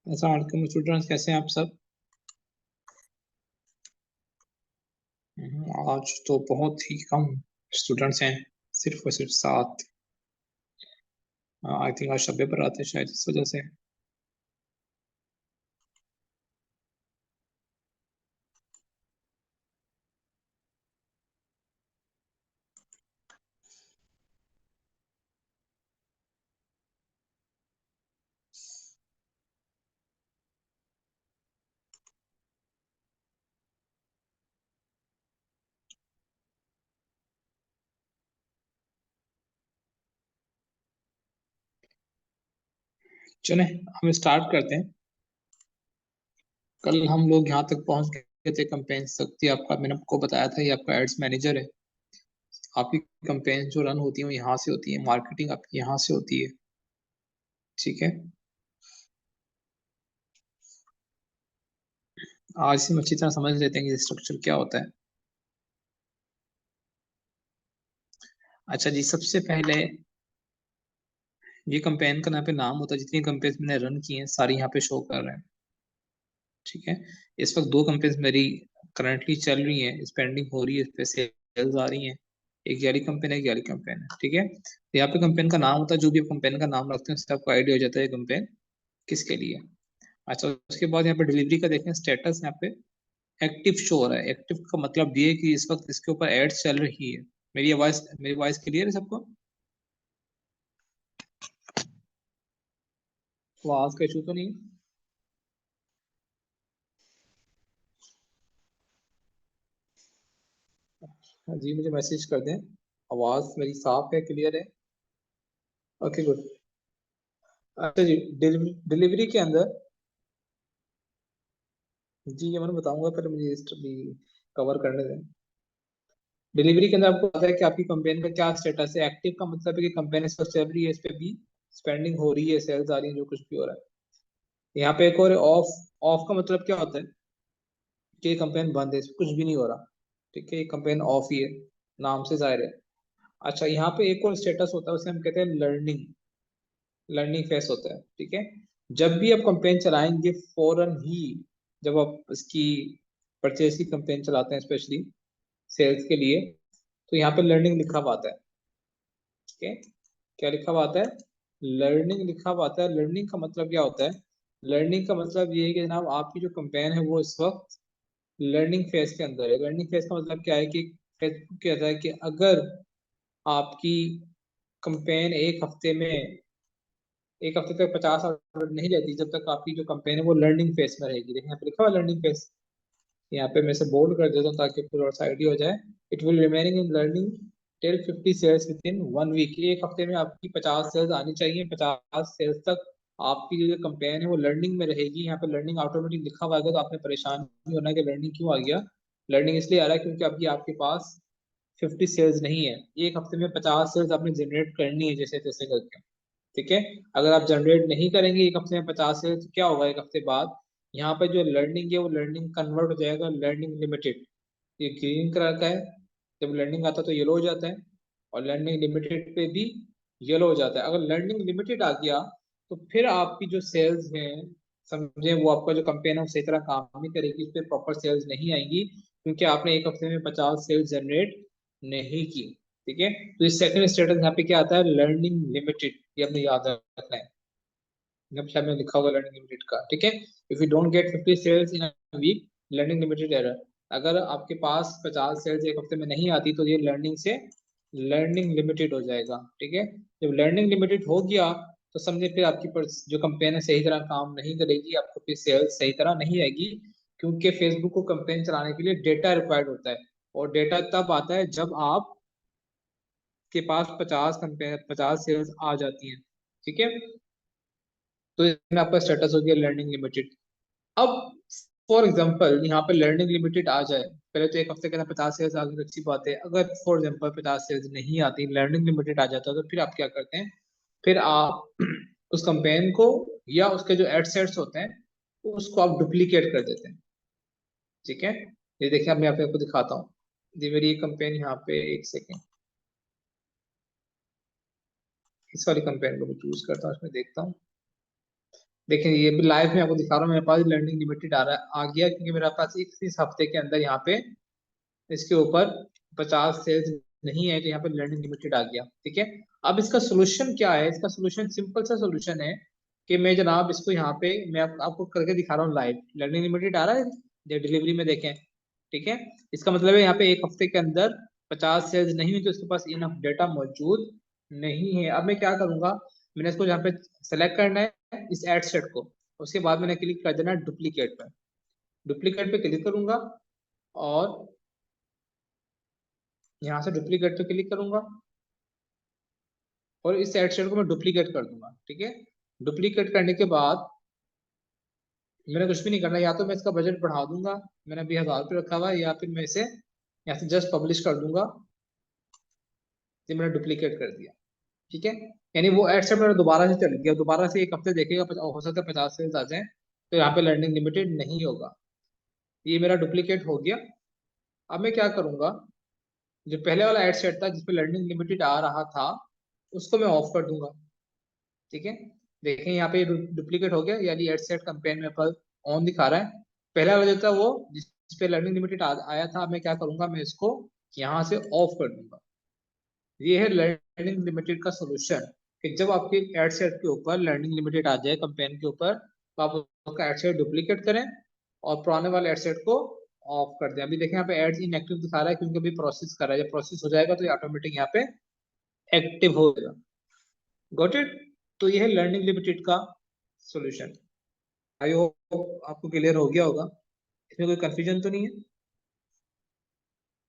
अस्सलाम वालेकुम स्टूडेंट्स, कैसे हैं आप सब? आज तो बहुत ही कम स्टूडेंट्स हैं, सिर्फ और सिर्फ 7। आई थिंक आज शब बारात है, शायद इस वजह से। चलें, हम स्टार्ट करते हैं। कल हम लोग यहाँ तक पहुंच गए थे, कंपेन्स तक थी। आपका मैंने आपको बताया था, ये आपका एड्स मैनेजर है। आपकी कंपेन्स जो रन होती हैं वो यहाँ से होती है, मार्केटिंग आपकी यहाँ से होती है। ठीक है, आज से हम अच्छी तरह समझ लेते हैं कि स्ट्रक्चर क्या होता है। अच्छा जी, सबसे पहले ये कंपेन का यहाँ पे नाम होता है। जितनी कंपेन्स मैंने रन की हैं सारी यहाँ पे शो कर रहे हैं। ठीक है, इस वक्त दो कंपेन्स मेरी करंटली चल रही हैं, स्पेंडिंग हो रही है, इस पे सेल्स आ रही हैं। एक जारी कंपेन है, एक जारी कंपेन है। ठीक है, तो यहाँ पे कंपेन का नाम होता है। जो भी आप कंपेन का नाम रखते हैं उससे आपको आइडिया हो जाता है कंपेन किसके लिए। अच्छा, उसके बाद यहाँ पे डिलीवरी का देखें स्टेटस, यहाँ पे एक्टिव शो हो रहा है। एक्टिव का मतलब ये है कि इस वक्त इसके ऊपर एड्स चल रही है। मेरी वॉइस क्लियर है सबको? आवाज का इशू तो नहीं है? हाँ जी, मुझे मैसेज कर दें। आवाज मेरी साफ है, क्लियर है? Okay, good. अच्छा जी, डिलीवरी के अंदर, जी ये मैं बताऊंगा, पहले मुझे भी कवर करने दें। डिलीवरी के अंदर आपको पता है कि आपकी कंपेन का क्या स्टेटस है। एक्टिव का मतलब है कि कंपेन इस पर चल रही है, इस पे भी स्पेंडिंग हो रही है, सेल्स आ रही है, जो कुछ भी हो रहा है। यहाँ पे एक और ऑफ। ऑफ का मतलब क्या होता है कि ये कंपेन बंद है, इस पे कुछ भी नहीं हो रहा। ठीक है, ये कंपेन ऑफ ही है, नाम से जाहिर है। अच्छा, यहाँ पे एक और स्टेटस होता है, उसे हम कहते हैं लर्निंग। लर्निंग फेस होता है। ठीक है, जब भी आप कंपेन चलाएंगे फौरन ही, जब आप इसकी परचेज की कंपेन चलाते हैं स्पेशली सेल्स के लिए, तो यहाँ पे लर्निंग लिखा हुआ आता है। ठीक है, क्या लिखा हुआ आता है? लर्निंग लिखा हुआ आता है। लर्निंग का मतलब क्या होता है? लर्निंग का मतलब ये है कि जनाब आपकी जो कंपेन है वो इस वक्त लर्निंग फेज के अंदर है। लर्निंग फेज का मतलब क्या है कि फेसबुक कहता है कि अगर आपकी कंपेन एक हफ्ते तक 50 ऑर्डर नहीं लेती, जब तक आपकी जो कंपेन है वो लर्निंग फेज में रहेगी। देखिए यहाँ पे लिखा हुआ लर्निंग फेज। यहाँ पे मैं से बोल्ड कर देता हूँ ताकि आपको थोड़ा सा आइडिया हो जाए। It will remaining in learning till 50 sales with in 1 week. एक हफ्ते में आपकी 50 सेल्स आनी चाहिए। 50 सेल्स तक आपकी जो कंपेन है वो लर्निंग में रहेगी। यहाँ पे लर्निंग ऑटोमेटिक लिखा हुआ है, तो आपने परेशान नहीं होना कि लर्निंग क्यों आ गया। लर्निंग इसलिए आ रहा है क्योंकि अभी आपके पास 50 सेल्स नहीं है। एक हफ्ते में 50 सेल्स आपने जनरेट करनी है जैसे तैसे करके। ठीक है, अगर आप जनरेट नहीं करेंगे एक हफ्ते में 50 सेल्स, तो क्या होगा एक हफ्ते बाद? यहाँ पे जो लर्निंग है वो लर्निंग कन्वर्ट हो जाएगा लर्निंग लिमिटेड। ये ग्रीन कलर का है, जब लर्निंग आता है तो येलो हो जाता है, और लर्निंग लिमिटेड पे भी येलो हो जाता है। अगर लर्निंग लिमिटेड आ गया तो फिर आपकी जो सेल्स हैं, समझे, वो आपका जो कंपेन है वो सही तरह काम नहीं करेगी, इस पर प्रॉपर सेल्स नहीं आएंगी क्योंकि आपने एक हफ्ते में 50 सेल्स जनरेट नहीं की। ठीक है, तो इस सेकंड स्टेटस यहाँ पे क्या आता है? Learning limited. ये आपने याद रखना है, मतलब में लिखा होगा लर्निंग लिमिटेड का। ठीक है, if you don't get 50 sales in week, learning limited error. अगर आपके पास 50 सेल्स एक हफ्ते में नहीं आती तो ये लर्निंग से लर्निंग लिमिटेड हो जाएगा। ठीक है, जब लर्निंग लिमिटेड हो गया तो समझे फिर आपकी जो कंपेन है सही तरह काम नहीं करेगी, आपको फिर सेल्स सही तरह नहीं आएगी। क्योंकि फेसबुक को कंपेन चलाने के लिए डेटा रिक्वायर्ड होता है, और डेटा तब आता है जब आप के पास 50 सेल्स आ जाती हैं। ठीक है, तो इसमें आपका स्टेटस हो गया लर्निंग लिमिटेड। अब फॉर एग्जांपल यहाँ पे लर्निंग लिमिटेड आ जाए, पहले तो एक हफ्ते के अंदर 50 सेल्स आ गई, अच्छी बात है। अगर फॉर एग्जांपल 50 सेल्स नहीं आती, लर्निंग लिमिटेड आ जाता है, तो फिर आप क्या करते हैं? फिर आप उस कंपेन को या उसके जो एड सेट्स होते हैं उसको आप डुप्लीकेट कर देते हैं। ठीक है, ये देखिए, अब मैं आपको दिखाता हूँ। ये मेरी कंपेन यहाँ पे, एक सेकेंड, इस वाली कंपेन को मैं चूज करता हूँ, इसमें देखता हूँ। देखिए ये भी लाइव में आपको दिखा रहा हूँ, मेरे पास लर्निंग लिमिटेड आ गया, क्योंकि मेरे पास इस हफ्ते के अंदर यहाँ पे इसके ऊपर 50 सेल्स नहीं है, तो यहाँ पे लर्निंग लिमिटेड आ गया। ठीक है, अब इसका सोल्यूशन क्या है? इसका सोल्यूशन सिंपल सा सोल्यूशन है कि मैं जनाब इसको यहाँ पे मैं आपको करके दिखा रहा हूँ लाइव। लर्निंग लिमिटेड आ रहा है, डिलीवरी में देखें। ठीक है, इसका मतलब है यहाँ पे एक हफ्ते के अंदर 50 सेल्स नहीं हुई, तो इसके पास इनफ डेटा मौजूद नहीं है। अब मैं क्या करूंगा, मैंने इसको यहाँ पे सेलेक्ट करना है इस एड सेट को, उसके बाद मैंने क्लिक कर देना डुप्लीकेट पर। डुप्लीकेट पे क्लिक करूंगा और यहाँ से डुप्लीकेट पे क्लिक करूंगा और इस एड सेट को मैं डुप्लीकेट कर दूंगा। ठीक है, डुप्लीकेट करने के बाद मैंने कुछ भी नहीं करना, या तो मैं इसका बजट बढ़ा दूंगा, मैंने अभी 1000 रुपये रखा हुआ है, या फिर मैं इसे यहाँ से जस्ट पब्लिश कर दूंगा। ये मैंने डुप्लीकेट कर दिया। ठीक है, यानी वो एड सेट मेरा दोबारा से चल गया, दोबारा से एक हफ्ते देखेगा, हो सकता है 50 सेल्स आ जाए, तो यहाँ पे लर्निंग लिमिटेड नहीं होगा। ये मेरा डुप्लीकेट हो गया। अब मैं क्या करूंगा, जो पहले वाला एड सेट था जिसपे लर्निंग लिमिटेड आ रहा था, उसको मैं ऑफ कर दूंगा। ठीक है, देखें यहाँ पे डुप्लीकेट हो गया, यानी एड सेट कंपेन में पर ऑन दिखा रहा है। पहला वाला जो था वो जिस पे लर्निंग लिमिटेड आया था, मैं क्या करूंगा, मैं इसको यहाँ से ऑफ कर दूंगा। ये है लर्निंग लिमिटेड का सोल्यूशन, कि जब आपके एड सेट के ऊपर लर्निंग लिमिटेड आ जाए कंपेन के ऊपर, तो आप उसका एड सेट डुप्लीकेट करें और पुराने वाले एड सेट को ऑफ कर दें। अभी देखें यहाँ पे एड्स इनएक्टिव दिखा रहा है, क्योंकि अभी प्रोसेस कर रहा है। जब प्रोसेस हो जाएगा तो ये ऑटोमेटिक यहाँ पे एक्टिव हो जाएगा। Got it? तो ये है लर्निंग लिमिटेड का सॉल्यूशन। आई होप आपको क्लियर हो गया होगा, इसमें कोई कंफ्यूजन तो नहीं है।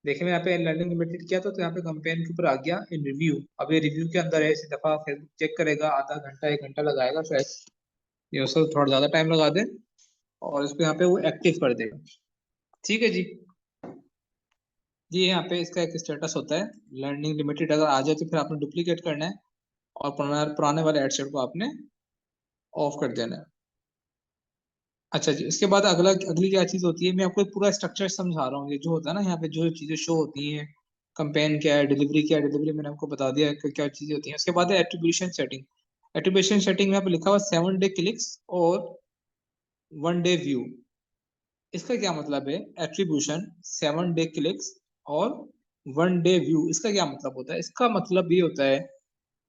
देखिए मैं यहाँ पे लर्निंग लिमिटेड किया था, तो यहाँ पे कंपेन के ऊपर आ गया इन रिव्यू। अब ये रिव्यू के अंदर है, इसी दफा फेसबुक चेक करेगा, आधा घंटा 1 घंटा लगाएगा शायद, ये उसको थोड़ा ज्यादा टाइम लगा दे, और इसको यहाँ पे वो एक्टिव कर देगा। ठीक है जी, ये यहाँ पे इसका एक स्टेटस होता है लर्निंग लिमिटेड। अगर आ जाए तो फिर आपने डुप्लीकेट करना है और पुराने पुराने वाले एडसेट को आपने ऑफ कर देना है। अच्छा जी, इसके बाद अगली क्या चीज होती है, मैं आपको एक पूरा स्ट्रक्चर समझा रहा हूँ। ये जो होता है ना, यहाँ पे जो चीजें शो होती हैं, कंपेन क्या है, डिलीवरी क्या है। डिलीवरी मैंने आपको बता दिया है कि क्या चीजें होती हैं। उसके बाद है एट्रीब्यूशन सेटिंग। एट्रीब्यूशन सेटिंग में यहाँ पे लिखा हुआ 7 डे क्लिक्स और 1 डे व्यू। इसका क्या मतलब है? एट्रीब्यूशन, 7 डे क्लिक्स और 1 डे व्यू, इसका क्या मतलब होता है? इसका मतलब ये होता है,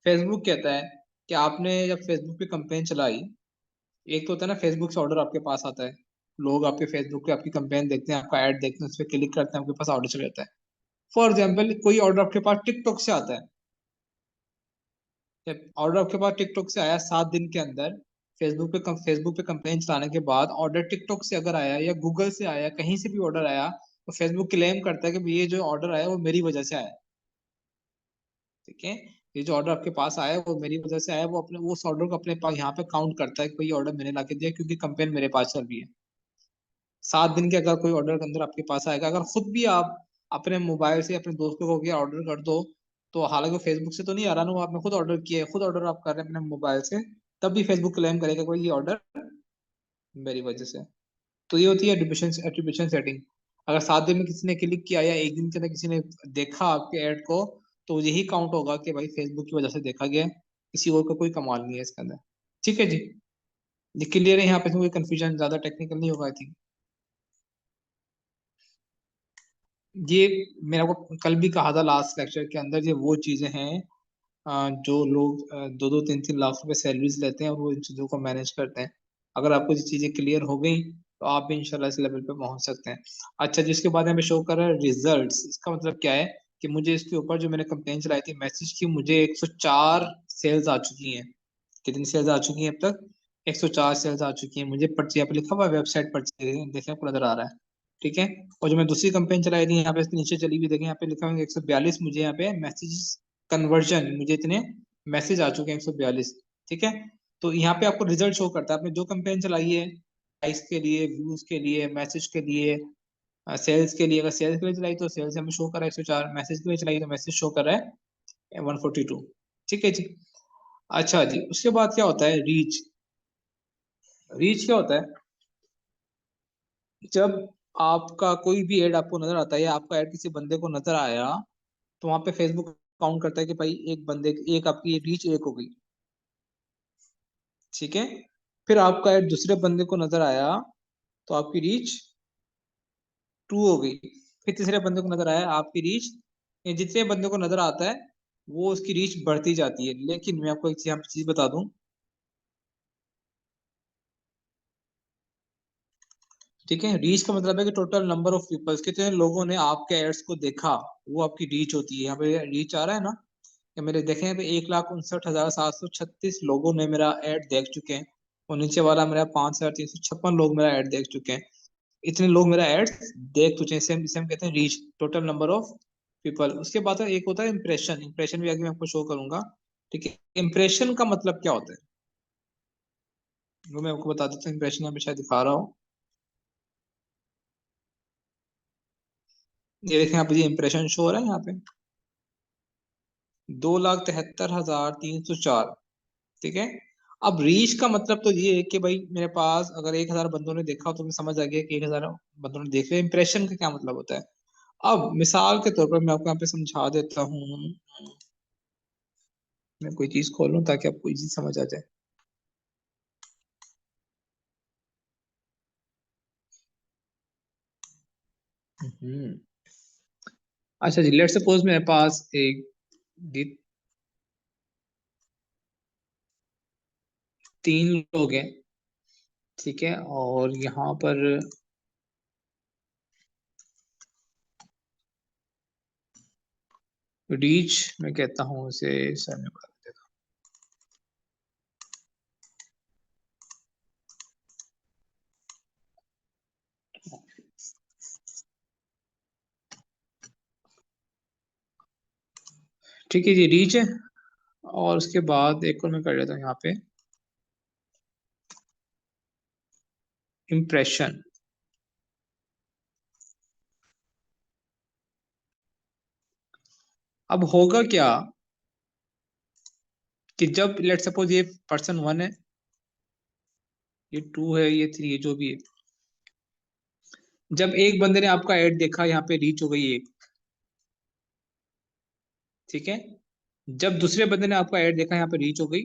फेसबुक कहता है कि आपने जब फेसबुक पे कंपेन चलाई, एक तो होता है ना फेसबुक से ऑर्डर आपके पास आता है, लोग आपके फेसबुक पे आपकी कंपेन देखते हैं, आपका ऐड देखते हैं, उस पर क्लिक करते हैं, आपके पास ऑर्डर चला जाता है। फॉर एग्जाम्पल कोई ऑर्डर आपके पास टिकटॉक से आता है, जब ऑर्डर आपके पास टिकटॉक से आया 7 दिन के अंदर, फेसबुक पे कंपेन चलाने के बाद ऑर्डर टिकटॉक से अगर आया या गूगल से आया, कहीं से भी ऑर्डर आया, तो फेसबुक क्लेम करता है कि ये जो ऑर्डर आया वो मेरी वजह से आया। ठीक है, ये जो ऑर्डर आपके पास आया वो मेरी वजह से आया, वो अपने वो उस ऑर्डर को अपने पास यहाँ पे काउंट करता है कि ये ऑर्डर मैंने ला के दिया, क्योंकि कंपेन मेरे पास चल रही है। 7 दिन के अगर कोई ऑर्डर के अंदर आपके पास आएगा, अगर खुद भी आप अपने मोबाइल से अपने दोस्तों को क्या ऑर्डर कर दो, तो हालांकि फेसबुक से तो नहीं आ रहा ना, वो आपने खुद ऑर्डर किया है, खुद ऑर्डर आप कर रहे हैं अपने मोबाइल से, तब भी फेसबुक क्लेम करेगा कोई ये ऑर्डर मेरी वजह से। तो ये होती है एट्रीब्यूशन एट्रीब्यूशन सेटिंग। अगर 7 दिन में किसी ने क्लिक किया या एक दिन के अंदर किसी ने देखा आपके ऐड को, तो यही काउंट होगा कि भाई फेसबुक की वजह से देखा गया है, किसी और का कोई कमाल नहीं है इसके अंदर। ठीक है जी, ये क्लियर है यहाँ पे, इसमें कोई कंफ्यूजन ज्यादा टेक्निकल नहीं होगा आई थिंक। ये मैंने आपको कल भी कहा था लास्ट लेक्चर के अंदर, ये वो चीजें हैं जो लोग 2-2 3-3 लाख रुपए सैलरीज लेते हैं और वो इन चीजों को मैनेज करते हैं। अगर आपको ये चीजें क्लियर हो गई, तो आप भी इंशाल्लाह इस लेवल पे पहुंच सकते हैं। अच्छा, जिसके बाद हमें शो कर रहा है रिजल्ट्स, इसका मतलब क्या है कि मुझे इसके ऊपर जो मैंने कंपेन चलाई थी मैसेज की, मुझे 104 सेल्स आ चुकी हैं। कितनी सेल्स आ चुकी हैं अब तक? 104 सेल्स आ चुकी हैं। मुझे पर्ची यहाँ पे लिखा हुआ है वेबसाइट परचेज, देखें आपको नजर आ रहा है। ठीक है, और जो मैं दूसरी कंपेन चलाई थी यहाँ पे इसके नीचे चली हुई, देखें यहाँ पे लिखा हुआ है 142, मुझे यहाँ पे मैसेज कन्वर्जन, मुझे इतने मैसेज आ चुके हैं 142। ठीक है, तो यहाँ पे आपको रिजल्ट शो करता है आपने जो कंपेन चलाई है, लाइक्स के लिए, व्यूज के लिए, मैसेज के लिए, सेल्स के लिए। अगर सेल्स के लिए चलाई तो सेल्स हमें शो कर रहा है 104, मैसेज के लिए चलाई तो मैसेज शो कर रहा है 142। ठीक है जी। अच्छा जी, उसके बाद क्या होता है? रीच। रीच क्या होता है? जब आपका कोई भी ऐड आपको नजर आता है या आपका ऐड किसी बंदे को नजर आया, तो वहां पे फेसबुक काउंट करता है कि भाई एक बंदे एक आपकी रीच एक हो गई। ठीक है, फिर आपका ऐड दूसरे बंदे को नजर आया तो आपकी रीच 2 हो गई। फिर तीसरे बंदे को नजर आया, आपकी रीच, जितने बंदे को नजर आता है वो उसकी रीच बढ़ती जाती है। लेकिन मैं आपको एक यहाँ पे चीज बता दूं, ठीक है, रीच का मतलब है कि टोटल नंबर ऑफ पीपल्स, कितने लोगों ने आपके एड्स को देखा, वो आपकी रीच होती है। यहाँ पे रीच आ रहा है ना, कि मेरे देखे हैं 1,59,736 लोगों ने मेरा ऐड देख चुके हैं, और नीचे वाला मेरा 5,356 लोग मेरा ऐड देख चुके हैं। इतने लोग मेरा एड देख चुके हैं, इसे हम कहते हैं reach, total number of people. उसके बाद एक होता है इंप्रेशन। इंप्रेशन भी आगे मैं आपको शो करूंगा, ठीक है। इंप्रेशन का मतलब क्या होता है वो मैं आपको बता देता हूँ। इंप्रेशन यहाँ पे शायद दिखा रहा हूँ, ये देखें यहाँ पे, ये इंप्रेशन शो हो रहा है यहाँ पे 2,73,304, ठीक है। अब रीच का मतलब तो ये है कि भाई मेरे पास अगर 1,000 बंदों ने देखा तो मैं समझ आ गया कि 1,000 बंदों ने देख लिया। इंप्रेशन का क्या मतलब होता है? अब मिसाल के तौर पर मैं आपको यहाँ पे समझा देता हूँ, मैं कोई चीज खोल लूँ ताकि आपको इजी समझ आ जाए। हम्म। अच्छा जी, लेट्स सपोज मेरे पास एक दि- 3 लोग हैं, ठीक है, और यहाँ पर रीच मैं कहता हूँ उसे, सर मैं बता देता हूँ। ठीक है जी, रीच है। और उसके बाद एक और मैं कर लेता हूँ यहाँ पे इम्प्रेशन। अब होगा क्या कि जब लेट सपोज ये पर्सन 1 है, ये 2 है, ये 3 है, जो भी है, जब एक बंदे ने आपका ऐड देखा, यहाँ पे रीच हो गई 1, ठीक है। जब दूसरे बंदे ने आपका ऐड देखा, यहाँ पे रीच हो गई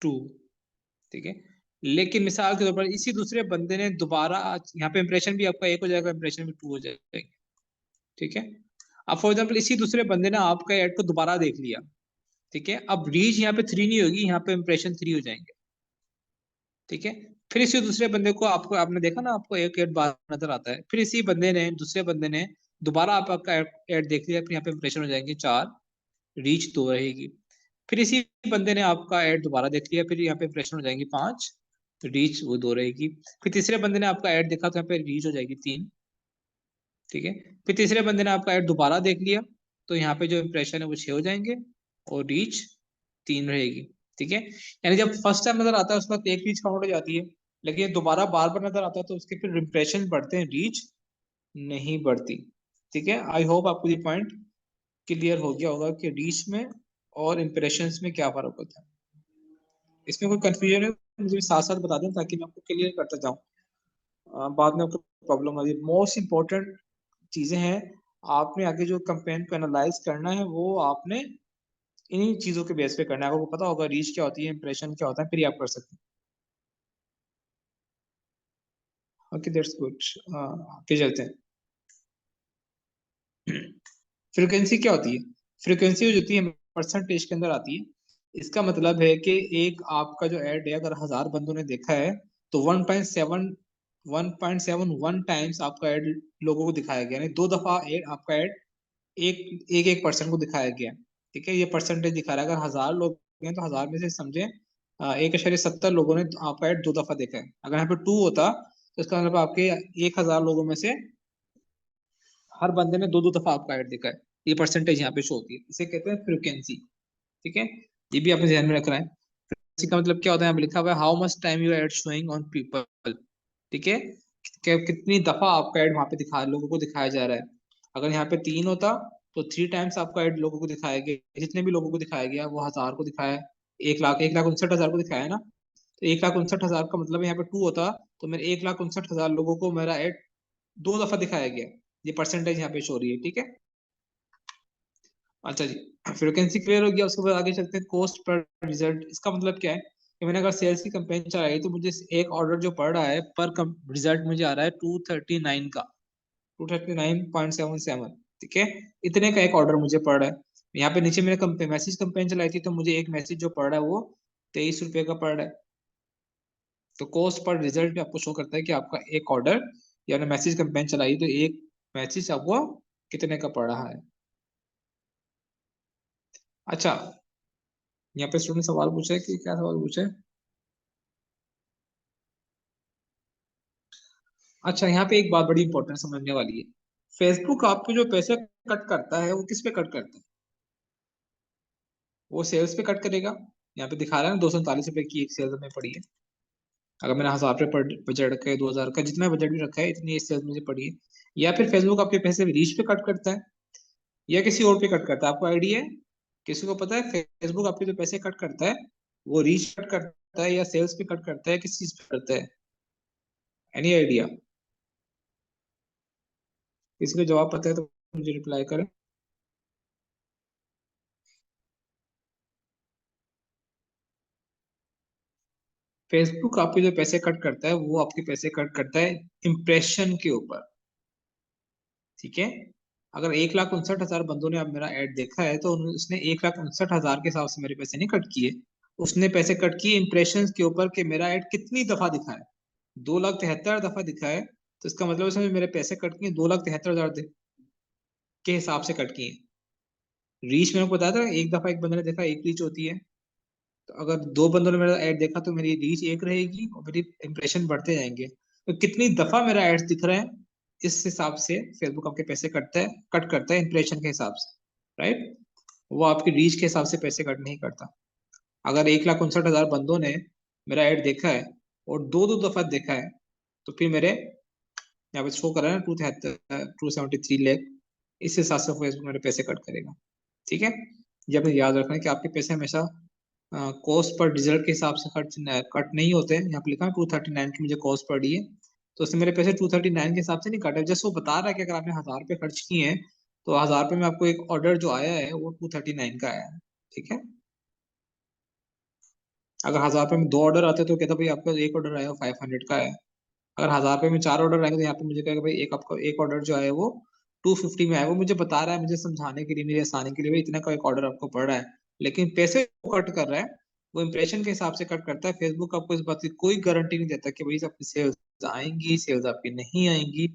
2, ठीक है। लेकिन मिसाल के तौर पर इसी दूसरे बंदे ने दोबारा, यहाँ पे इंप्रेशन भी आपका 1 हो जाएगा, इंप्रेशन भी 2 हो जाएगा, ठीक है। अब फॉर एग्जाम्पल इसी दूसरे बंदे ने आपका ऐड को दोबारा देख लिया, ठीक है। अब रीच यहाँ पे 3 नहीं होगी, यहाँ पे इंप्रेशन 3 हो जाएंगे, ठीक है। फिर इसी दूसरे बंदे को, आपको आपने देखा ना, आपको एक ऐड बार नजर आता है, फिर इसी बंदे ने, दूसरे बंदे ने दोबारा आपका ऐड देख लिया, फिर यहाँ पे इंप्रेशन हो जाएंगे 4, रीच 2 रहेगी। फिर इसी बंदे ने आपका ऐड दोबारा देख लिया, फिर यहाँ पे इंप्रेशन हो जाएंगी 5, रीच वो 2 रहेगी। फिर तीसरे बंदे ने आपका ऐड देखा तो यहाँ पे रीच हो जाएगी 3, ठीक है। फिर तीसरे बंदे ने आपका ऐड दोबारा देख लिया तो यहाँ पे जो इंप्रेशन है वो 6 हो जाएंगे, और रीच 3 रहेगी, ठीक है। यानी जब फर्स्ट टाइम नजर आता है उस वक्त एक रीच काउंट हो जाती है, लेकिन दोबारा बार बार नजर आता है तो उसके फिर इंप्रेशन बढ़ते हैं, रीच नहीं बढ़ती, ठीक है। आई होप आपको ये पॉइंट क्लियर हो गया होगा कि रीच में और इंप्रेशंस में क्या फर्क होता है। इसमें कोई कंफ्यूजन है मुझे साथ साथ बता दें ताकि मैं आपको क्लियर करता जाऊं, बाद में आपको प्रॉब्लम आ रही है। मोस्ट इंपॉर्टेंट चीजें हैं, आपने आगे जो कंपेन को एनालाइज करना है वो आपने इन्हीं चीजों के बेस पे करना है। आपको पता होगा रीच क्या होती है, इंप्रेशन क्या होता है, फिर ही आप कर सकते हैं। Okay, that's good. आगे चलते हैं। फ्रीक्वेंसी क्या होती है? फ्रीक्वेंसी जो होती है परसेंटेज के अंदर आती है। इसका मतलब है कि एक आपका जो ऐड है अगर 1,000 बंदों ने देखा है तो 1.71 टाइम्स आपका ऐड लोगों को दिखाया गया, यानी 2 दफा ऐड, आपका ऐड एक एक एक पर्सन को दिखाया गया, ठीक है। ये परसेंटेज दिखा रहा है, अगर 1,000 लोग हैं तो 1,000 में से समझे 1.70 लोगों ने आपका ऐड 2 दफा देखा है। अगर यहाँ पे 2 होता तो इसका मतलब आपके 1,000 लोगों में से हर बंदे ने 2 2 दफा आपका ऐड देखा है। ये परसेंटेज यहाँ पे शो होती है, इसे कहते हैं फ्रिक्वेंसी, ठीक है। ये भी आपने ध्यान में रखना है। फ्रिक्वेंसी का मतलब क्या होता है, यहाँ पे लिखा हुआ है how much time you ad showing on people, ठीक है। कितनी दफा आपका ऐड वहां पे दिखा, लोगों को दिखाया जा रहा है। अगर यहाँ पे 3 होता तो 3 टाइम्स आपका ऐड लोगों को दिखाया गया, जितने भी लोगों को दिखाया गया वो 1,000 को दिखाया, 1,59,000 को दिखाया है ना, तो 1,59,000 का मतलब यहाँ पे 2 होता तो मेरे 1,59,000 लोगों को मेरा ऐड 2 दफा दिखाया गया। ये परसेंटेज यहाँ पे शो रही है, ठीक है। अच्छा जी, फ्रिक्वेंसी क्लियर हो गया। उसके बाद आगे चलते हैं कॉस्ट पर रिजल्ट। इसका मतलब क्या है कि मैंने अगर सेल्स की कैंपेन चलाई तो मुझे एक ऑर्डर जो पड़ रहा है पर रिजल्ट मुझे आ रहा है 239 का, 239.77, ठीक है, इतने का एक ऑर्डर मुझे पड़ रहा है। यहाँ पे नीचे मैंने मैसेज कैंपेन चलाई थी तो मुझे एक मैसेज जो पड़ रहा है वो 23 रुपए का पड़ रहा है। तो कॉस्ट पर रिजल्ट आपको शो करता है कि आपका एक ऑर्डर या मैसेज कैंपेन चलाई तो एक मैसेज आपको कितने का पड़ रहा है। अच्छा, यहाँ पे स्टूडेंट सवाल पूछे कि क्या सवाल पूछे? अच्छा, यहाँ पे एक बात बड़ी इंपॉर्टेंट समझने वाली है। फेसबुक आपको जो पैसे कट करता है वो किस पे कट करता है? वो सेल्स पे कट करेगा। यहाँ पे दिखा रहा है ना, 239 रुपए की एक सेल्स में पड़ी है। अगर मैंने 1000 रुपये पर बजट रखा है, 2000 का जितना बजट भी रखा है, इतनी सेल्स मुझे पड़ी है। या फिर फेसबुक आपके पैसे रीच पे कट करता है या किसी और पे कट करता है? आपको आइडिया है? किसी को पता है फेसबुक आपके जो पैसे कट करता है वो रीच कट करता है या सेल्स पे कट करता है, किस चीज पे करता है? Any idea? किसी को जवाब पता है तो मुझे रिप्लाई करें। फेसबुक आपके जो पैसे कट करता है वो आपके पैसे कट करता है इंप्रेशन के ऊपर, ठीक है। अगर 1,69,000 बंदों ने अब मेरा ऐड देखा है तो उसने 1,69,000 के हिसाब से मेरे पैसे नहीं कट किए। उसने पैसे कट किए इंप्रेशन के ऊपर कि मेरा ऐड कितनी दफा दिखा है। 2,73,000 दफा दिखा है तो इसका मतलब उसमें मेरे पैसे कट किए 2,73,000 के हिसाब से कट किए। रीच मैंने आपको बताया था, एक दफा एक बंदे ने देखा एक रीच होती है। तो अगर दो बंदों ने मेरा ऐड देखा तो मेरी रीच एक रहेगी और मेरी इंप्रेशन बढ़ते जाएंगे। तो कितनी दफा मेरा एड्स दिख रहा है इस हिसाब से फेसबुक आपके पैसे कट करता है इंप्रेशन के हिसाब से, राइट। वो आपकी रीच के हिसाब से पैसे कट नहीं करता। अगर 1,69,000 बंदों ने मेरा ऐड देखा है और दो दो दफा देखा है तो फिर मेरे यहाँ पे शो कर रहा है ना 273 लाख, इस हिसाब से फेसबुक मेरे पैसे कट करेगा, ठीक है। ये आपने याद रखना है कि आपके पैसे हमेशा कॉस्ट पर रिजल्ट के हिसाब से कट नहीं होते हैं। यहाँ पे लिखा है 239 की मुझे कॉस्ट पड़ी है तो उससे मेरे पैसे 239 के हिसाब से नहीं कटे, जैसे वो बता रहा है कि अगर आपने 1000 रुपये खर्च किए हैं तो 1000 रुपये में आपको एक ऑर्डर जो आया है वो 239 का आया है, ठीक है। अगर 1000 रुपये में दो ऑर्डर आते तो कहता भाई आपका एक ऑर्डर आया 500 का है। अगर 1000 रुपये में चार ऑर्डर आएंगे तो यहाँ पे मुझे कहेगा भाई एक आपका एक ऑर्डर जो है वो 250 में आया। वो मुझे बता रहा है, मुझे समझाने के लिए, मेरी आसानी के लिए, भाई इतना का एक ऑर्डर आपको पड़ रहा है, लेकिन पैसे वो कट कर रहा है वो इंप्रेशन के हिसाब से कट करता है। फेसबुक आपको इस बात की कोई गारंटी नहीं देता कि भाई आपकी सेल्स आएंगी, सेल्स आपकी नहीं आएंगी,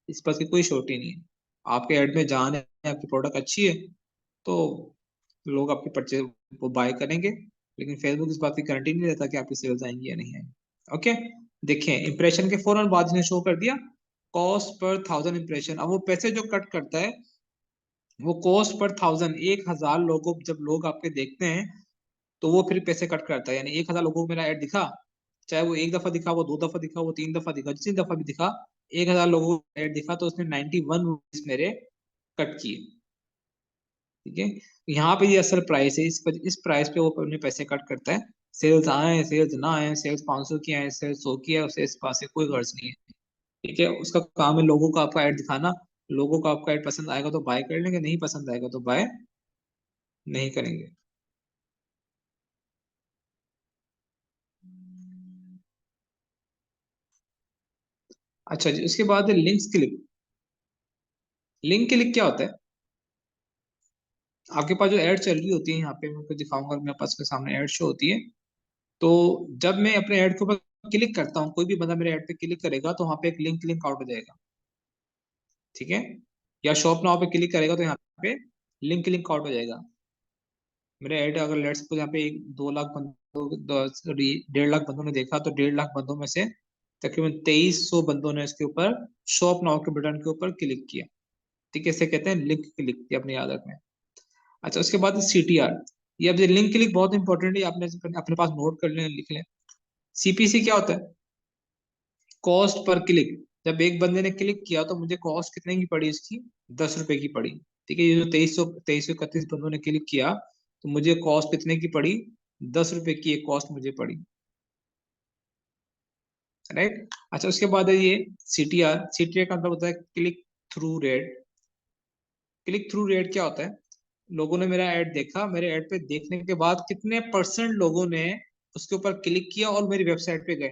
इस बात की कोई श्योरिटी नहीं है। आपके एड में जान है, आपकी प्रोडक्ट अच्छी है तो लोग आपके परचेज वो बाय करेंगे, लेकिन फेसबुक इस बात की गारंटी नहीं देता कि आपकी सेल्स आएंगी या नहीं आएंगी। ओके, देखिए इंप्रेशन के फौरन बाद इसने शो कर दिया कॉस्ट पर 1000 इंप्रेशन। अब वो पैसे जो कट करता है वो कॉस्ट पर 1000, 1,000 लोगों, जब लोग आपके देखते हैं तो वो फिर पैसे कट करता है। यानी 1,000 लोगों को मेरा ऐड दिखा, चाहे वो एक दफा दिखा, वो दो दफा दिखा, वो तीन दफा दिखा, जितनी दफा भी दिखा, 1,000 लोगों को ऐड दिखा तो उसने 91 रुपीज मेरे कट किए, ठीक है। यहाँ पे ये असल प्राइस है, इस प्राइस पे वो अपने पैसे कट करता है। सेल्स आए सेल्स ना आए, सेल्स 500 की आए सेल्स 100 की है, उसे इस पास से कोई गर्ज नहीं है, ठीक है। उसका काम है लोगों को आपका ऐड दिखाना। लोगों को आपका ऐड पसंद आएगा तो बाय कर लेंगे, नहीं पसंद आएगा तो बाय नहीं करेंगे। अच्छा जी, उसके बाद लिंक्स क्लिक। लिंक क्लिक क्या होता है? आपके पास जो ऐड चल रही होती है, यहाँ पे मैं आपको दिखाऊंगा, मेरे पास के सामने ऐड शो होती है। तो जब मैं अपने ऐड के ऊपर क्लिक करता हूँ, कोई भी बंदा मेरे ऐड पे क्लिक करेगा तो वहाँ पे एक लिंक लिंक आउट हो जाएगा, ठीक है। या शॉप नाउ पे क्लिक करेगा तो यहाँ पे लिंक लिंक आउट हो जाएगा। मेरे ऐड अगर लेट्स सपोज यहाँ पे 2 लाख बंदों, 1.5 लाख बंदों ने देखा तो 1.5 लाख बंदों में से तकरीबन 2300 बंदों ने इसके ऊपर शॉप नाउ के बटन के ऊपर क्लिक किया, ठीक है। इसे कहते हैं लिंक क्लिक, ये अपने याद रखना है। अच्छा, उसके बाद CTR। ये अब लिंक क्लिक बहुत इंपॉर्टेंट है, आपने अपने पास नोट कर लें, लिख लें। CPC क्या होता है? Cost per click. जब एक बंदे ने क्लिक किया तो मुझे कॉस्ट कितने की पड़ी इसकी? 10 रुपए की पड़ी, ठीक है। ये जो 2331 बंदों ने क्लिक किया तो मुझे कॉस्ट कितने की पड़ी? 10 रुपए की एक कॉस्ट मुझे पड़ी, राइट। अच्छा, उसके बाद है ये CTR का मतलब होता है click through rate. Click through rate क्या होता है? लोगों ने मेरा ऐड देखा, मेरे ऐड पे देखने के बाद कितने परसेंट लोगों ने उसके ऊपर क्लिक किया और मेरी वेबसाइट पे गए,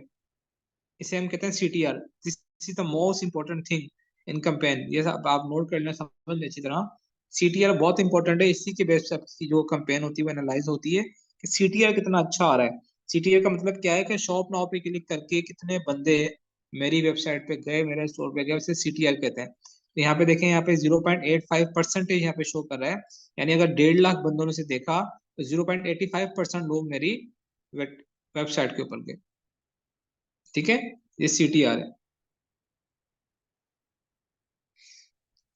इसे हम कहते हैं CTR। This is the most important thing in campaign. ये सब आप नोट कर लेना, समझ लें अच्छी तरह। CTR बहुत इंपॉर्टेंट है, इसी के बेस पे आपकी जो कैंपेन होती है वो एनालाइज होती है कि CTR कितना अच्छा आ रहा है। CTR का मतलब क्या है कि शॉप नाउ पे क्लिक करके कितने बंदे मेरी वेबसाइट पे गए, मेरे स्टोर पे गए, उसे CTR कहते हैं। तो यहाँ पे देखें, यहाँ पे 0.85% यहाँ पे शो कर रहा है। यानी अगर 1.5 लाख बंदों ने से देखा तो 0.85% लोग मेरी वेबसाइट के ऊपर गए। ठीक है, ये CTR है।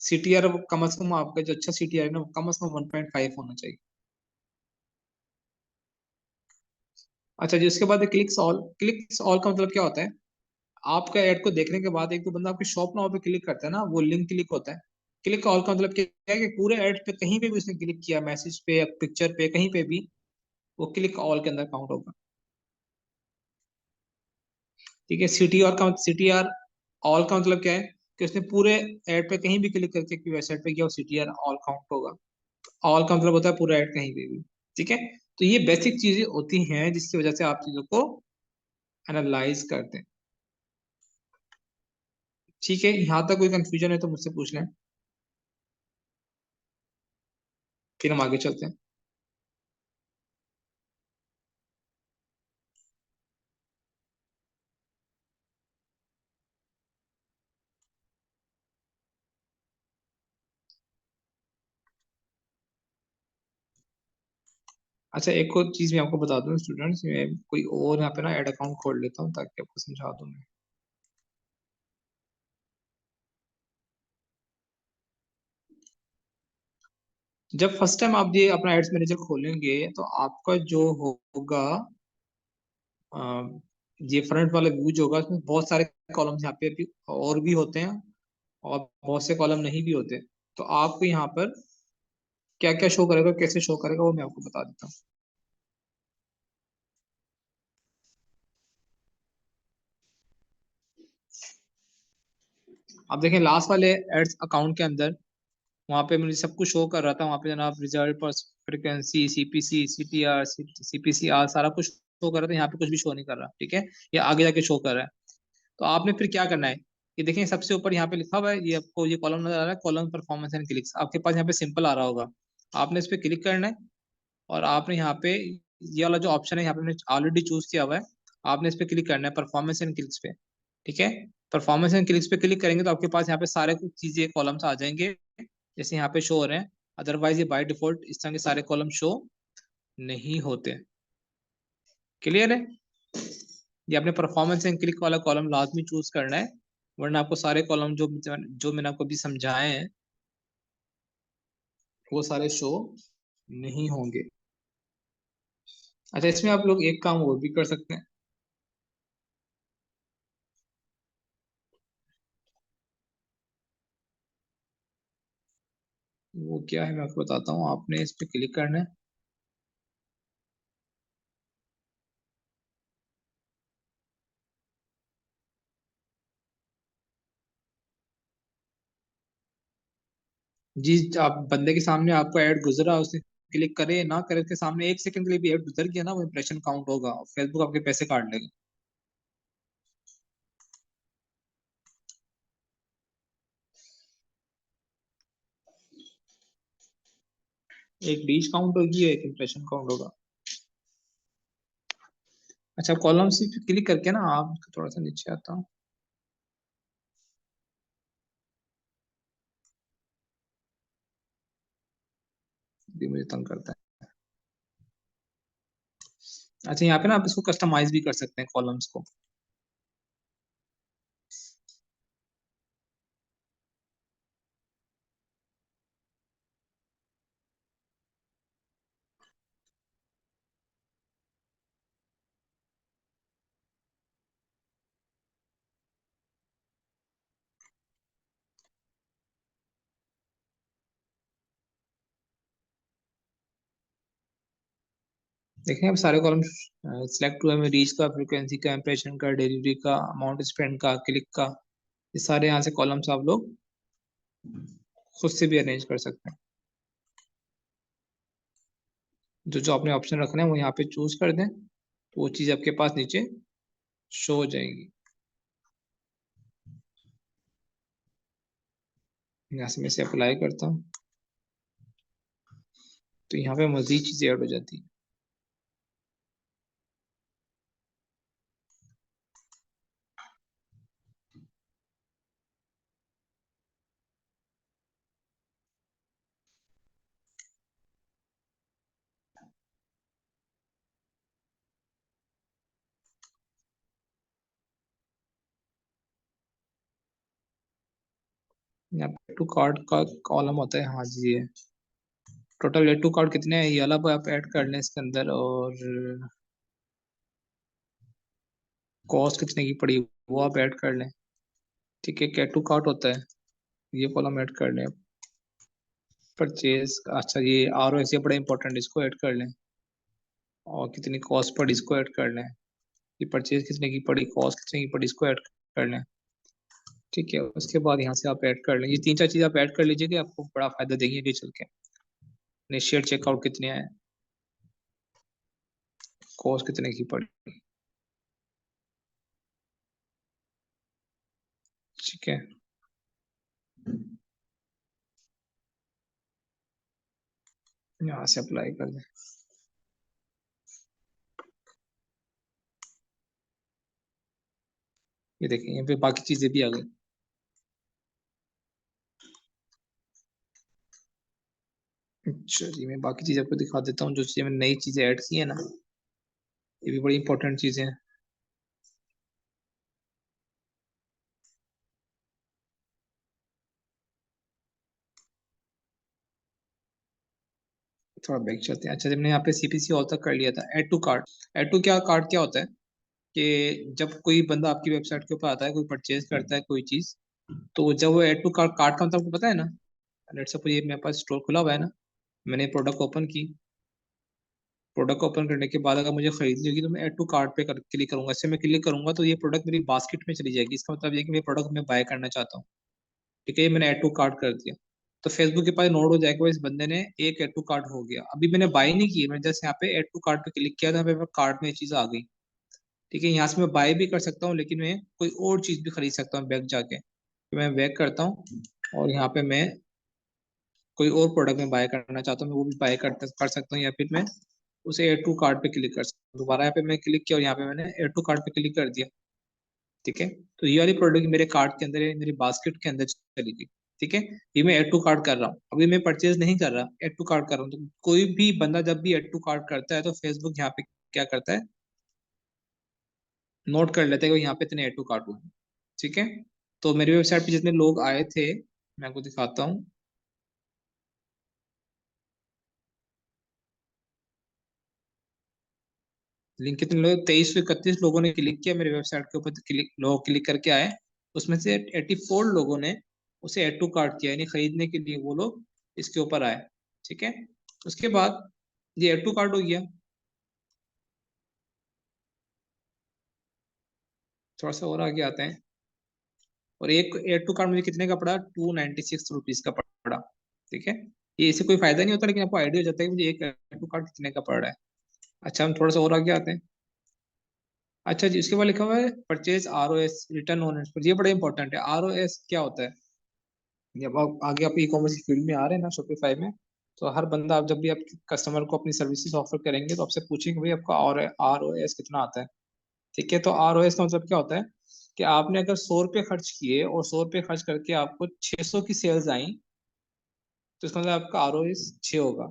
CTR कम से कम आपका जो अच्छा CTR है ना, वो कम से कम 1.5 होना चाहिए। अच्छा जी, उसके बाद क्लिक्स ऑल। क्लिक्स ऑल का मतलब क्या होता है? आपका ऐड को देखने के बाद एक तो बंदा आपकी शॉप नाउ पे क्लिक करता है ना, वो लिंक क्लिक होता है। क्लिक ऑल का मतलब क्या है कि पूरे ऐड पे कहीं पे भी उसने क्लिक किया, मैसेज पे या पिक्चर पे, कहीं पे भी, वो क्लिक ऑल के अंदर काउंट होगा। ठीक है, CTR ऑल का मतलब क्या है कि उसने पूरे ऐड पे कहीं भी क्लिक करके वेबसाइट पे गया, वो CTR ऑल काउंट होगा। ऑल का मतलब होता है पूरा ऐड कहीं पे भी। ठीक है, तो ये बेसिक चीजें होती हैं जिसकी वजह से आप चीजों को एनालाइज करते हैं। ठीक है, यहाँ तक कोई कंफ्यूजन है तो मुझसे पूछ लें, फिर हम आगे चलते हैं। अच्छा, एक और चीज मैं आपको बता दूं स्टूडेंट्स, मैं कोई और यहाँ पे ना ऐड अकाउंट खोल लेता हूँ ताकि आपको समझा दूं मैं। जब फर्स्ट टाइम आप ये अपना एड्स मैनेजर खोलेंगे तो आपका जो होगा, अ, ये फ्रंट वाला व्यू जो होगा, उसमें बहुत सारे कॉलम्स यहाँ पे भी और भी होते हैं, और बहुत से कॉलम नहीं भी होते। तो आपको यहाँ पर क्या क्या शो करेगा, कैसे शो करेगा, वो मैं आपको बता देता हूँ। आप देखें लास्ट वाले एड्स अकाउंट के अंदर, वहां पे मुझे सब कुछ शो कर रहा था। वहां पे जनाब रिजल्ट पर फ्रिक्वेंसी, CPC, CTR, CPCR सारा कुछ शो कर रहा था। यहाँ पे कुछ भी शो नहीं कर रहा। ठीक है, ये आगे जाके शो कर रहा है। तो आपने फिर क्या करना है, ये देखें सबसे ऊपर यहाँ पे लिखा हुआ है, ये आपको ये कॉलम नजर आ रहा है, कॉलम परफॉर्मेंस एंड क्लिक्स। आपके पास यहाँ पे सिंपल आ रहा होगा, आपने इस पे क्लिक करना है, और आपने यहाँ पे ये वाला जो ऑप्शन है यहाँ पे मैंने ऑलरेडी चूज किया हुआ है, आपने इस पे क्लिक करना है, परफॉर्मेंस एंड क्लिक्स पे। ठीक है, परफॉर्मेंस एंड क्लिक्स पे क्लिक करेंगे तो आपके पास यहाँ पे सारे कुछ चीजें कॉलम्स आ जाएंगे जैसे यहाँ पे शो हो रहे हैं। अदरवाइज ये बाय डिफॉल्ट इस तरह के सारे कॉलम शो नहीं होते। क्लियर है? ये आपने परफॉर्मेंस एंड क्लिक वाला कॉलम लाजमी चूज करना है, वरना आपको सारे कॉलम जो मैंने आपको अभी समझाए हैं वो सारे शो नहीं होंगे। अच्छा, इसमें आप लोग एक काम और भी कर सकते हैं। वो क्या है मैं आपको बताता हूँ, आपने इस पे क्लिक करना है। जी, आप बंदे के सामने आपको ऐड गुजरा, उसने क्लिक करे ना करे, उसके सामने 1 सेकंड के लिए भी ऐड गुजर गया ना, वो इंप्रेशन काउंट होगा और फेसबुक आपके पैसे काट लेगा। एक रीच काउंट होगी, एक इंप्रेशन काउंट होगा। अच्छा, कॉलम सी पे क्लिक करके ना आप थोड़ा सा नीचे आता हूँ। भी मुझे तंग करता है। अच्छा, यहाँ पे ना आप इसको कस्टमाइज भी कर सकते हैं कॉलम्स को। देखें अब सारे कॉलम सिलेक्ट हुए हैं, रीच का, फ्रीक्वेंसी का, इंप्रेशन का, डिलीवरी का, अमाउंट स्पेंड का, क्लिक का। ये सारे यहाँ से कॉलम्स आप लोग खुद से भी अरेंज कर सकते हैं। जो जो आपने ऑप्शन रखना है वो यहाँ पे चूज कर दें। तो वो चीज आपके पास नीचे शो हो जाएगी। यहाँ से मैं इसे अप्लाई करता हूँ तो यहाँ पे मजीद चीजें ऐड हो जाती है। यहाँ पे टू कार्ड का कॉलम होता है, हाँ जी ये टोटल टू कार्ड कितने हैं ये वाला आप ऐड कर लें इसके अंदर, और कॉस्ट कितने की पड़ी वो आप ऐड कर लें। ठीक है, कैटू कार्ट होता है, ये कॉलम ऐड कर लें। परचेज, अच्छा ये आर ओ एस, ये बड़ा इंपॉर्टेंट, इसको ऐड कर लें। और कितनी कॉस्ट पड़ी इसको ऐड कर लें। ये परचेज कितने की पड़ी, कॉस्ट कितने की पड़ी, इसको ऐड कर लें। ठीक है, उसके बाद यहाँ से आप ऐड कर लें, ये तीन चार चीज़ आप ऐड कर लीजिए कि आपको बड़ा फायदा देंगे आगे चल के। इनिशियल चेकआउट कितने आए, कॉस्ट कितने की पड़ी। ठीक है, यहाँ से अप्लाई कर दें। ये देखें यहाँ पे बाकी चीजें भी आ गई। अच्छा जी, मैं बाकी चीज आपको दिखा देता हूँ, जो चीजें मैंने नई चीजें ऐड की है ना, ये भी बड़ी इंपॉर्टेंट चीजें हैं। थोड़ा बैक चलते हैं। अच्छा, जब मैंने यहाँ पे सीपीसी ऑल तक कर लिया था, add to cart. Add to क्या कार्ट क्या होता है कि जब कोई बंदा आपकी वेबसाइट के ऊपर आता है, कोई परचेज करता है कोई चीज, तो जब वो एड टू कार्ट, कार्ट का मतलब आपको पता है ना। लेट्स सपोज ये मेरे पास स्टोर खुला हुआ है ना, मैंने प्रोडक्ट ओपन की, प्रोडक्ट को ओपन करने के बाद अगर मुझे खरीदनी होगी तो मैं ऐड टू कार्ट पे क्लिक करूंगा। इससे मैं क्लिक करूंगा तो ये प्रोडक्ट मेरी बास्केट में चली जाएगी, इसका मतलब ये कि मैं प्रोडक्ट मैं बाय करना चाहता हूँ। ठीक है, ये मैंने ऐड टू कार्ट कर दिया, तो फेसबुक के पास नोट हो जाएगा इस बंदे ने एक ऐड टू कार्ट हो गया। अभी मैंने बाय नहीं की, मैंने जस्ट यहाँ पे ऐड टू कार्ट पे क्लिक किया था, यहाँ पे कार्ट में ये चीज आ गई। ठीक है, यहाँ से मैं बाय भी कर सकता हूँ, लेकिन मैं कोई और चीज भी खरीद सकता हूँ बैक जाके। तो मैं बैक करता हूँ और यहाँ पे मैं कोई और प्रोडक्ट में बाय करना चाहता हूँ, मैं वो भी बाय कर सकता हूँ, या फिर मैं उसे एड टू कार्ट पे क्लिक कर सकता हूँ। दोबारा यहाँ पे मैं क्लिक किया और यहाँ पे मैंने एड टू कार्ट पे क्लिक कर दिया। ठीक है, तो ये वाली प्रोडक्ट मेरे कार्ट के अंदर है, मेरी बास्केट के अंदर चली गई। ठीक है, ये मैं एड टू कार्ट कर रहा हूँ, अभी मैं परचेज नहीं कर रहा, एड टू कार्ट कर रहा हूँ। तो कोई भी बंदा जब भी एड टू कार्ट करता है तो फेसबुक यहाँ पे क्या करता है, नोट कर लेते हैं कि यहाँ पे इतने एड टू कार्ट हुए हैं। ठीक है, तो मेरी वेबसाइट पे जितने लोग आए थे, मैं आपको दिखाता हूँ। लिंक कितने लोग, 2331 लोगों ने क्लिक किया मेरे वेबसाइट के ऊपर, क्लिक लोग क्लिक करके आए। उसमें से 84 लोगों ने उसे ऐड टू कार्ट किया, यानी खरीदने के लिए वो लोग इसके ऊपर आए। ठीक है, उसके बाद ये ऐड टू कार्ट हो गया। थोड़ा सा और आगे आते हैं, और एक ऐड टू कार्ट मुझे कितने का पड़ा, 296 रुपीज का पड़ा। ठीक है, ये इससे कोई फायदा नहीं होता, लेकिन आपको आइडिया हो जाता है कि मुझे एक ऐड टू कार्ट कितने का पड़ रहा है। अच्छा, हम थोड़ा सा और आगे आते हैं। अच्छा जी, उसके बाद लिखा हुआ है purchase R O S return on, ये बड़ा इंपॉर्टेंट है। आर ओ एस क्या होता है, जब आप आगे आप ई कॉमर्स की फील्ड में आ रहे हैं ना, शॉपिफाई में, तो हर बंदा, आप जब भी आप कस्टमर को अपनी सर्विसेज ऑफर करेंगे तो आपसे पूछेंगे भाई आपका आर ओ एस कितना आता है। ठीक है, तो आर ओ एस का मतलब क्या होता है कि आपने अगर 100 रुपये खर्च किए और 100 रुपये खर्च करके आपको 600 की सेल्स आई, तो इसका मतलब आपका आर ओ एस 6 होगा।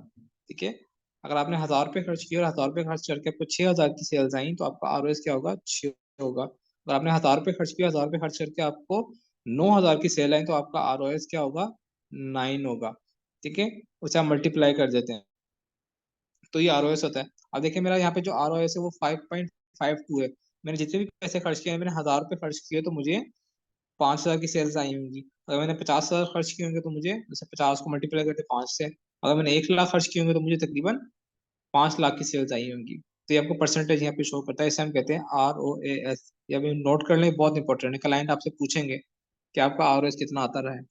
ठीक है, अगर आपने 1000 रुपये खर्च किए और 1000 रुपये खर्च करके आपको 6000 की सेल्स आई, तो आपका आर ओ एस क्या होगा, 6 होगा। अगर आपने 1000 रुपये खर्च किया, 1000 रुपये खर्च करके आपको 9000 की सेल आई, तो आपका आर ओ एस क्या होगा, 9 होगा। ठीक है, उसे आप मल्टीप्लाई कर देते हैं, तो ये आर ओ एस होता है। अब देखिए मेरा यहाँ पे जो आर ओ एस है वो 5.52 है। मैंने जितने भी पैसे खर्च किए, मैंने 1000 रुपये खर्च किए तो मुझे 5000 की सेल्स आई होंगी। अगर मैंने 50,000 खर्च किए होंगे तो मुझे, जैसे 50 को मल्टीप्लाई करते 5 से, अगर मैंने 1 लाख खर्च किए होंगे तो मुझे तकरीबन 5 लाख की सेल्स आई होंगी। तो ये आपको परसेंटेज यहाँ पे शो करता है, इसे हम कहते हैं आर ओ ए एस। ये अभी नोट कर लें, बहुत इंपॉर्टेंट है, क्लाइंट आपसे पूछेंगे कि आपका आर ओ एस कितना आता रहा है।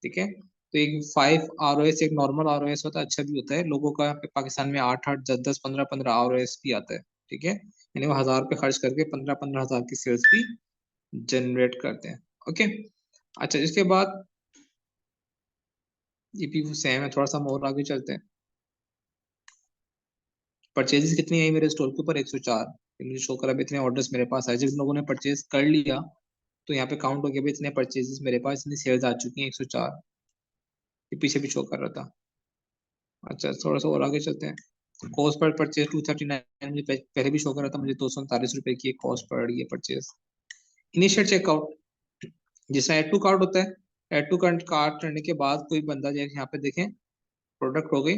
ठीक है, तो एक 5 ROS एक नॉर्मल आर ओ एस होता है, अच्छा भी होता है। लोगों का यहाँ पे पाकिस्तान में 8 8 10 10 15 15 ROS भी आता है। ठीक है, यानी वो 1,000 रुपये खर्च करके 15-15 हजार की सेल्स भी जनरेट करते हैं। ओके, अच्छा इसके बाद ये भी सेम है, थोड़ा सा हम और आगे चलते हैं। परचेजेस कितनी आई मेरे स्टोर के ऊपर? 104। मुझे शो करा इतने ऑर्डर्स मेरे पास आए, जिन लोगों ने परचेज कर लिया तो यहाँ पे काउंट हो गया भाई इतने परचेजेस मेरे पास, इतनी सेल्स आ चुकी हैं 104। ये पीछे भी शो कर रहा था। अच्छा थोड़ा सा और आगे चलते हैं। कॉस्ट पर परचेज 239, मुझे पहले भी शो कर रहा था, मुझे 239 रुपए की कॉस्ट पड़ रही है परचेज। इनिशियल चेकआउट जिसमें एड टू कार्ट होता है, एड टू कार्ट करने के बाद कोई बंदा जैसे यहाँ पे देखें प्रोडक्ट हो गई,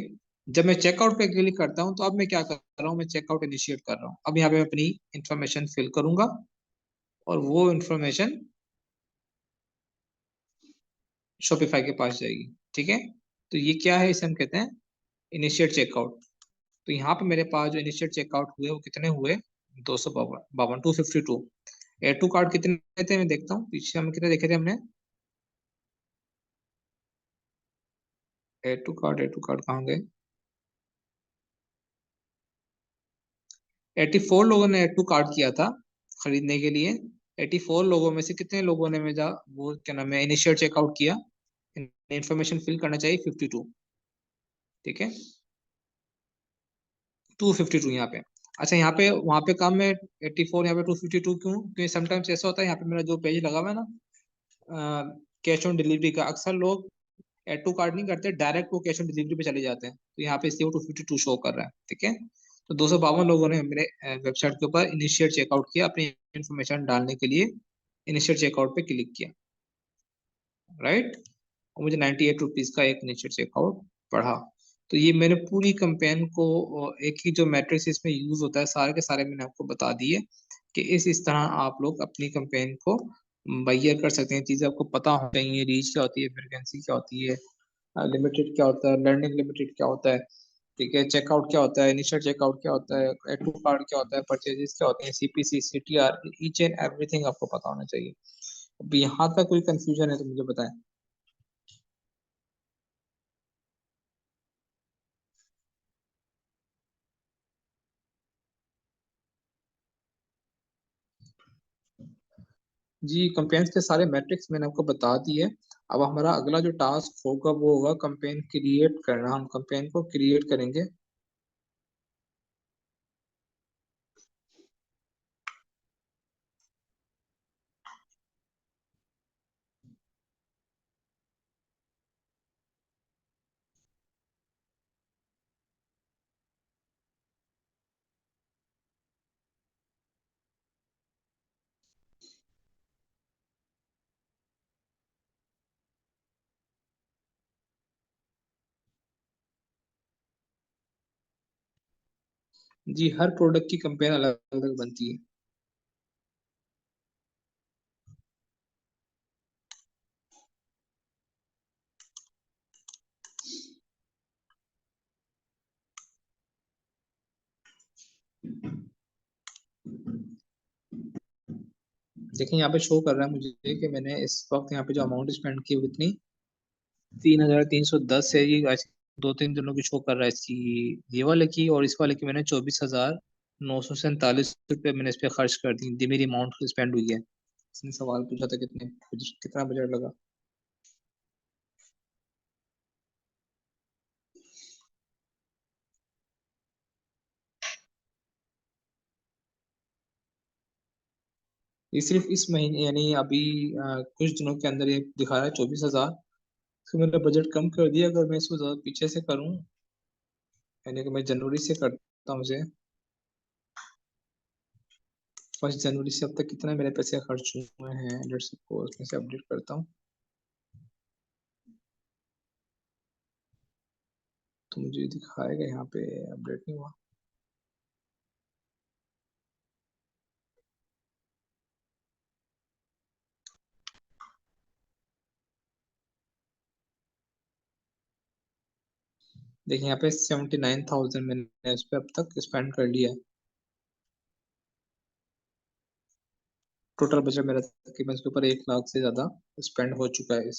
जब मैं चेकआउट पे क्लिक करता हूँ तो अब मैं क्या कर रहा हूँ, मैं चेकआउट इनिशिएट कर रहा हूँ। अब यहाँ पे मैं अपनी इंफॉर्मेशन फिल करूंगा और वो इंफॉर्मेशन शॉपिफाई के पास जाएगी। ठीक है, तो ये क्या है, इसे हम कहते हैं इनिशिएट चेकआउट। तो यहाँ पे मेरे पास जो इनिशिएट चेकआउट हुए वो कितने हुए? 252, 252। एड टू कार्ट कितने थे मैं देखता हूँ, पीछे हम कितने देखे थे हमने? एड टू कार्ट कहाँ गए? 84 लोगों ने एड टू कार्ट किया था खरीदने के लिए। 84 लोगों में से कितने लोगों ने मेरा वो क्या नाम है इनिशिएट चेकआउट किया? इन्फॉर्मेशन फिल करना चाहिए 52। ठीक है, 252 यहाँ पे। अच्छा यहाँ पे वहां पे कम है 84, यहाँ पे 252 क्यों? क्योंकि समटाइम्स ऐसा होता है, यहाँ पे मेरा जो पेज लगा हुआ है ना कैश ऑन डिलीवरी का, अक्सर लोग एड टू कार्ड नहीं करते, डायरेक्ट वो कैश ऑन डिलीवरी पे चले जाते हैं, तो यहाँ पे इसलिए वो 252 शो कर रहा है। ठीक है, तो 252 लोगों ने मेरे वेबसाइट के ऊपर इनिशिएट चेकआउट किया, अपनी इन्फॉर्मेशन डालने के लिए इनिशिएट चेकआउट पे क्लिक किया, राइट। और मुझे 98 रुपीज का एक इनिशिएट चेकआउट पड़ा। तो ये मैंने पूरी कंपेन को एक ही जो मैट्रिक्स इसमें यूज होता है सारे के सारे मैंने आपको बता दिए कि इस तरह आप लोग अपनी कंपेन को बहियर कर सकते हैं। चीजें आपको पता होनी चाहिए, रीच क्या होती है, फ्रिक्वेंसी क्या होती है, लिमिटेड क्या होता है, लर्निंग लिमिटेड क्या होता है, ठीक है, चेकआउट क्या होता है, इनिशियल चेकआउट क्या होता है, एड टू कार्ड क्या होता है, परचेजेस क्या होते हैं, CPC, CTR, each and everything आपको पता होना चाहिए। अब यहाँ तक कोई कंफ्यूजन है तो मुझे बताएं। जी, कंपेन्स के सारे मैट्रिक्स मैंने आपको बता दिए। अब हमारा अगला जो टास्क होगा वो होगा कंपेन क्रिएट करना। हम कंपेन को क्रिएट करेंगे। जी, हर प्रोडक्ट की कंपेन अलग अलग बनती है। देखिए यहाँ पे शो कर रहा है मुझे कि मैंने इस वक्त यहाँ पे जो अमाउंट स्पेंड की वो कितनी, 3,310 है। ये आज 2-3 दिनों की शो कर रहा है इसकी, ये वाले की और इस वाले की मैंने 24,947 रुपये मैंने इस पे खर्च कर दी मेरी अमाउंट स्पेंड हुई है। इसने सवाल पूछा था कितना बजट लगा। ये सिर्फ इस महीने यानी अभी कुछ दिनों के अंदर ये दिखा रहा है 24,000। तो मैंने बजट कम कर दिया, अगर मैं इसको ज्यादा पीछे से करूँ, यानी कि मैं जनवरी से करता हूँ इसे, 1 जनवरी से अब तक कितना मेरे पैसे खर्च हुए हैं, लेट्स सपोज मैं से अपडेट करता हूँ तो मुझे दिखाएगा यहाँ पे अपडेट नहीं हुआ। देखिए यहाँ पे 79,000 मैंने इस पे अब तक स्पेंड कर लिया है। टोटल बजट मेरा तकरीबन इसके ऊपर 1 लाख से ज्यादा स्पेंड हो चुका है।